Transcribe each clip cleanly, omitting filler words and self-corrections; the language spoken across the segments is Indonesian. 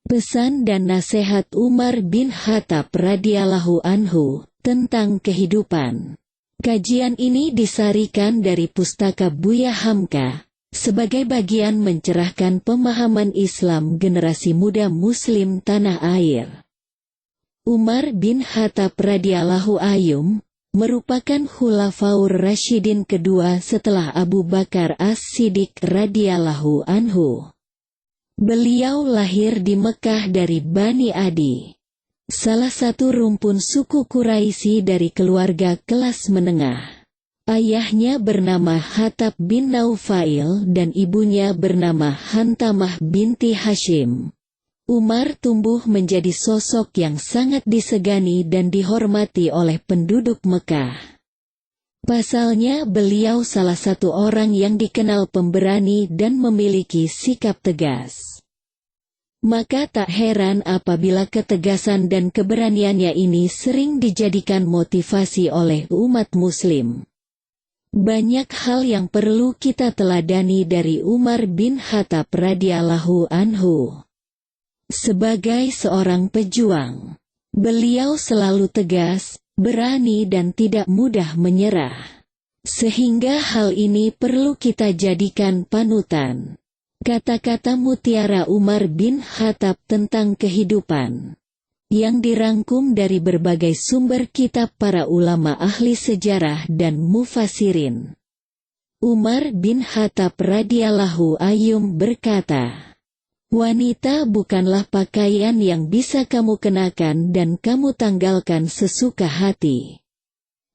Pesan dan nasihat Umar bin Khattab radhiyallahu anhu tentang kehidupan. Kajian ini disarikan dari Pustaka Buya Hamka, sebagai bagian mencerahkan pemahaman Islam generasi muda Muslim tanah air. Umar bin Khattab radhiyallahu anhu merupakan Khulafaur Rasyidin kedua setelah Abu Bakar As-Siddiq radhiyallahu anhu. Beliau lahir di Mekah dari Bani Adi, salah satu rumpun suku Quraisy dari keluarga kelas menengah. Ayahnya bernama Khattab bin Naufail dan ibunya bernama Hantamah binti Hashim. Umar tumbuh menjadi sosok yang sangat disegani dan dihormati oleh penduduk Mekah. Pasalnya beliau salah satu orang yang dikenal pemberani dan memiliki sikap tegas. Maka tak heran apabila ketegasan dan keberaniannya ini sering dijadikan motivasi oleh umat Muslim. Banyak hal yang perlu kita teladani dari Umar bin Khattab radhiyallahu anhu. Sebagai seorang pejuang, beliau selalu tegas, berani dan tidak mudah menyerah. Sehingga hal ini perlu kita jadikan panutan. Kata-kata mutiara Umar bin Khattab tentang kehidupan, yang dirangkum dari berbagai sumber kitab para ulama ahli sejarah dan mufassirin. Umar bin Khattab radhiyallahu anhu berkata, "Wanita bukanlah pakaian yang bisa kamu kenakan dan kamu tanggalkan sesuka hati.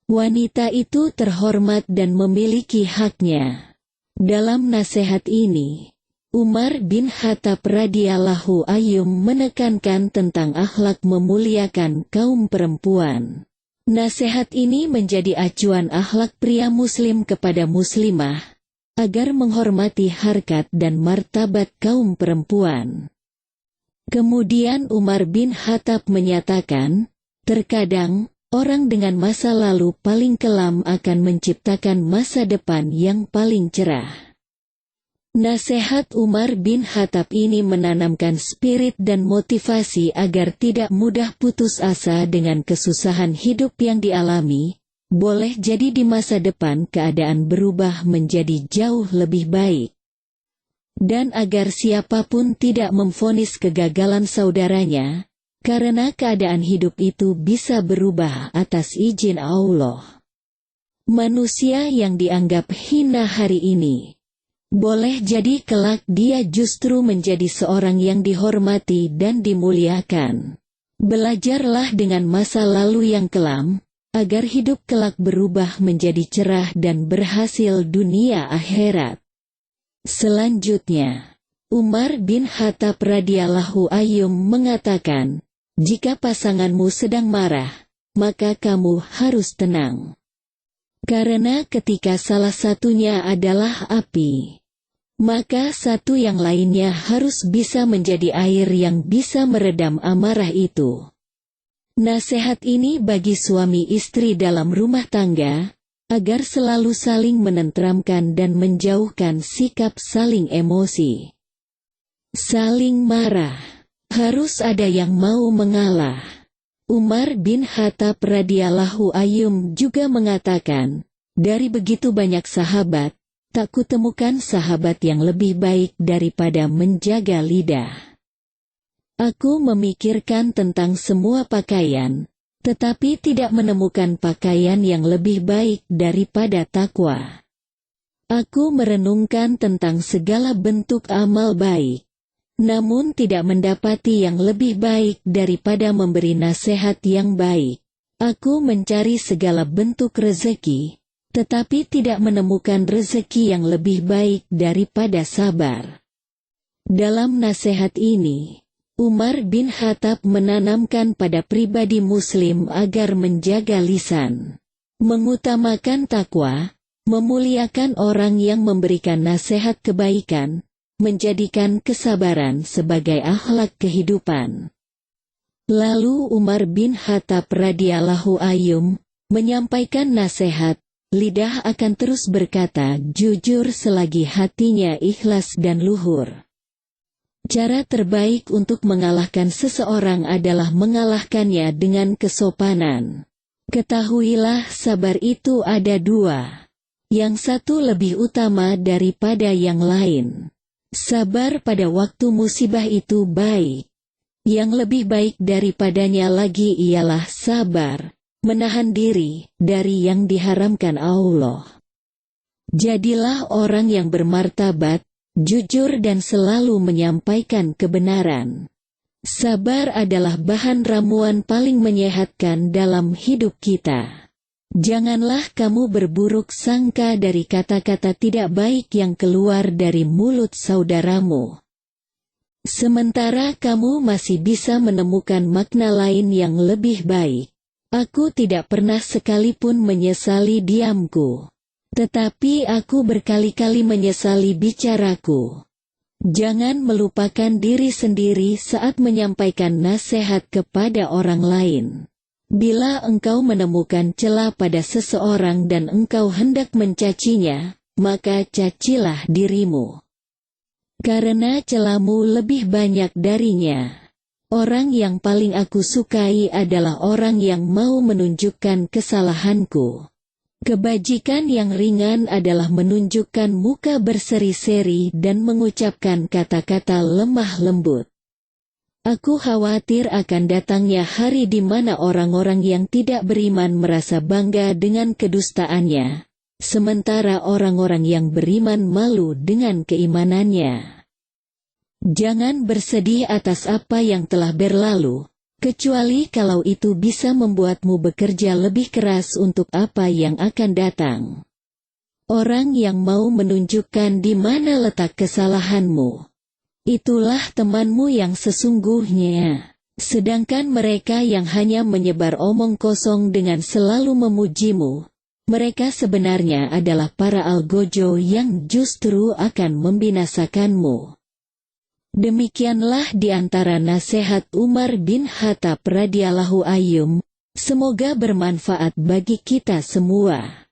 Wanita itu terhormat dan memiliki haknya." Dalam nasihat ini, Umar bin Khattab radhiyallahu anhu menekankan tentang akhlak memuliakan kaum perempuan. Nasihat ini menjadi acuan akhlak pria muslim kepada muslimah, agar menghormati harkat dan martabat kaum perempuan. Kemudian Umar bin Khattab menyatakan, terkadang, orang dengan masa lalu paling kelam akan menciptakan masa depan yang paling cerah. Nasihat Umar bin Khattab ini menanamkan spirit dan motivasi agar tidak mudah putus asa dengan kesusahan hidup yang dialami. Boleh jadi di masa depan keadaan berubah menjadi jauh lebih baik. Dan agar siapapun tidak memvonis kegagalan saudaranya, karena keadaan hidup itu bisa berubah atas izin Allah. Manusia yang dianggap hina hari ini, boleh jadi kelak dia justru menjadi seorang yang dihormati dan dimuliakan. Belajarlah dengan masa lalu yang kelam, agar hidup kelak berubah menjadi cerah dan berhasil dunia akhirat. Selanjutnya, Umar bin Khattab radhiyallahu anhu mengatakan, jika pasanganmu sedang marah, maka kamu harus tenang. Karena ketika salah satunya adalah api, maka satu yang lainnya harus bisa menjadi air yang bisa meredam amarah itu. Nasihat ini bagi suami istri dalam rumah tangga, agar selalu saling menenteramkan dan menjauhkan sikap saling emosi. Saling marah, harus ada yang mau mengalah. Umar bin Khattab radhiyallahu anhu juga mengatakan, dari begitu banyak sahabat, tak kutemukan sahabat yang lebih baik daripada menjaga lidah. Aku memikirkan tentang semua pakaian, tetapi tidak menemukan pakaian yang lebih baik daripada takwa. Aku merenungkan tentang segala bentuk amal baik, namun tidak mendapati yang lebih baik daripada memberi nasihat yang baik. Aku mencari segala bentuk rezeki, tetapi tidak menemukan rezeki yang lebih baik daripada sabar. Dalam nasihat ini, Umar bin Khattab menanamkan pada pribadi muslim agar menjaga lisan, mengutamakan takwa, memuliakan orang yang memberikan nasihat kebaikan, menjadikan kesabaran sebagai akhlak kehidupan. Lalu Umar bin Khattab radhiyallahu anhu menyampaikan nasihat, lidah akan terus berkata jujur selagi hatinya ikhlas dan luhur. Cara terbaik untuk mengalahkan seseorang adalah mengalahkannya dengan kesopanan. Ketahuilah, sabar itu ada dua. Yang satu lebih utama daripada yang lain. Sabar pada waktu musibah itu baik. Yang lebih baik daripadanya lagi ialah sabar, menahan diri dari yang diharamkan Allah. Jadilah orang yang bermartabat, jujur dan selalu menyampaikan kebenaran. Sabar adalah bahan ramuan paling menyehatkan dalam hidup kita. Janganlah kamu berburuk sangka dari kata-kata tidak baik yang keluar dari mulut saudaramu. Sementara kamu masih bisa menemukan makna lain yang lebih baik. Aku tidak pernah sekalipun menyesali diamku. Tetapi aku berkali-kali menyesali bicaraku. Jangan melupakan diri sendiri saat menyampaikan nasihat kepada orang lain. Bila engkau menemukan celah pada seseorang dan engkau hendak mencacinya, maka cacilah dirimu. Karena celahmu lebih banyak darinya. Orang yang paling aku sukai adalah orang yang mau menunjukkan kesalahanku. Kebajikan yang ringan adalah menunjukkan muka berseri-seri dan mengucapkan kata-kata lemah lembut. Aku khawatir akan datangnya hari di mana orang-orang yang tidak beriman merasa bangga dengan kedustaannya, sementara orang-orang yang beriman malu dengan keimanannya. Jangan bersedih atas apa yang telah berlalu, kecuali kalau itu bisa membuatmu bekerja lebih keras untuk apa yang akan datang. Orang yang mau menunjukkan di mana letak kesalahanmu, itulah temanmu yang sesungguhnya. Sedangkan mereka yang hanya menyebar omong kosong dengan selalu memujimu, mereka sebenarnya adalah para algojo yang justru akan membinasakanmu. Demikianlah di antara nasihat Umar bin Khattab radhiyallahu anhu. Semoga bermanfaat bagi kita semua.